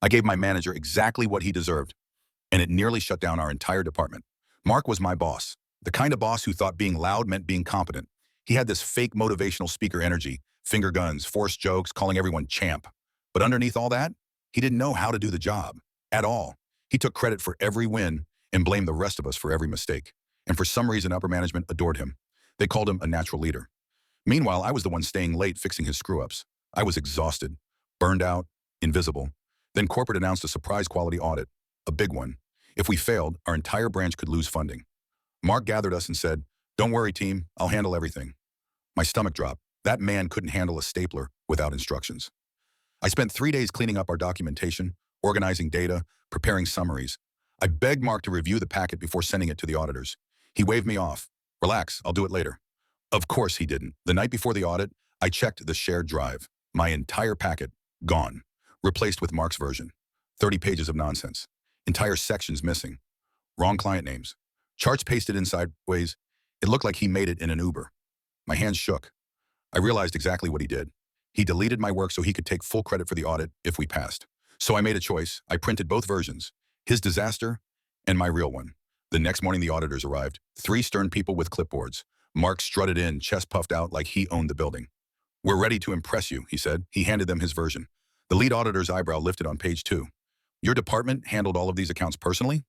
I gave my manager exactly what he deserved, and it nearly shut down our entire department. Mark was my boss, the kind of boss who thought being loud meant being competent. He had this fake motivational speaker energy, finger guns, forced jokes, calling everyone champ. But underneath all that, he didn't know how to do the job at all. He took credit for every win and blamed the rest of us for every mistake. And for some reason, upper management adored him. They called him a natural leader. Meanwhile, I was the one staying late fixing his screw-ups. I was exhausted, burned out, invisible. Then corporate announced a surprise quality audit, a big one. If we failed, our entire branch could lose funding. Mark gathered us and said, "Don't worry, team, I'll handle everything." My stomach dropped. That man couldn't handle a stapler without instructions. I spent 3 days cleaning up our documentation, organizing data, preparing summaries. I begged Mark to review the packet before sending it to the auditors. He waved me off. "Relax, I'll do it later." Of course he didn't. The night before the audit, I checked the shared drive. My entire packet, gone. Replaced with Mark's version. 30 pages of nonsense. Entire sections missing. Wrong client names. Charts pasted in sideways. It looked like he made it in an Uber. My hands shook. I realized exactly what he did. He deleted my work so he could take full credit for the audit if we passed. So I made a choice. I printed both versions, his disaster and my real one. The next morning, the auditors arrived. 3 stern people with clipboards. Mark strutted in, chest puffed out like he owned the building. "We're ready to impress you," he said. He handed them his version. The lead auditor's eyebrow lifted on page 2. "Your department handled all of these accounts personally?"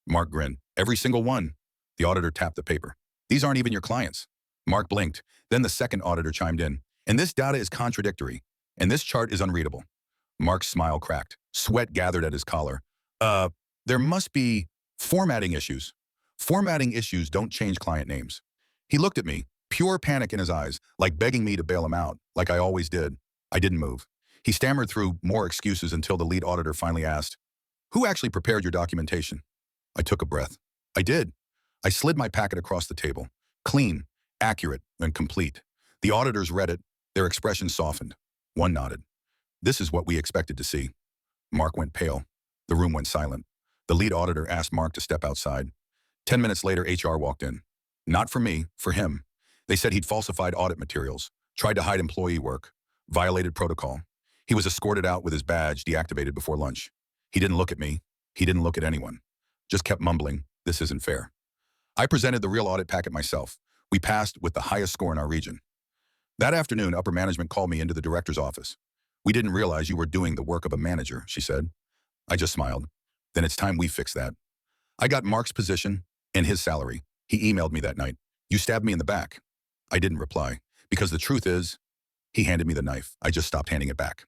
Mark grinned. "Every single one." The auditor tapped the paper. "These aren't even your clients." Mark blinked. Then the second auditor chimed in. "And this data is contradictory. And this chart is unreadable." Mark's smile cracked. Sweat gathered at his collar. There must be formatting issues." "Formatting issues don't change client names." He looked at me, pure panic in his eyes, like begging me to bail him out, like I always did. I didn't move. He stammered through more excuses until the lead auditor finally asked, "Who actually prepared your documentation?" I took a breath. I did. I slid my packet across the table. Clean, accurate, and complete. The auditors read it. Their expressions softened. One nodded. "This is what we expected to see." Mark went pale. The room went silent. The lead auditor asked Mark to step outside. 10 minutes later, HR walked in. Not for me, for him. They said he'd falsified audit materials, tried to hide employee work, violated protocol. He was escorted out with his badge deactivated before lunch. He didn't look at me. He didn't look at anyone. Just kept mumbling, "This isn't fair." I presented the real audit packet myself. We passed with the highest score in our region. That afternoon, upper management called me into the director's office. "We didn't realize you were doing the work of a manager," she said. I just smiled. "Then it's time we fix that." I got Mark's position and his salary. He emailed me that night. "You stabbed me in the back." I didn't reply, because the truth is, he handed me the knife. I just stopped handing it back.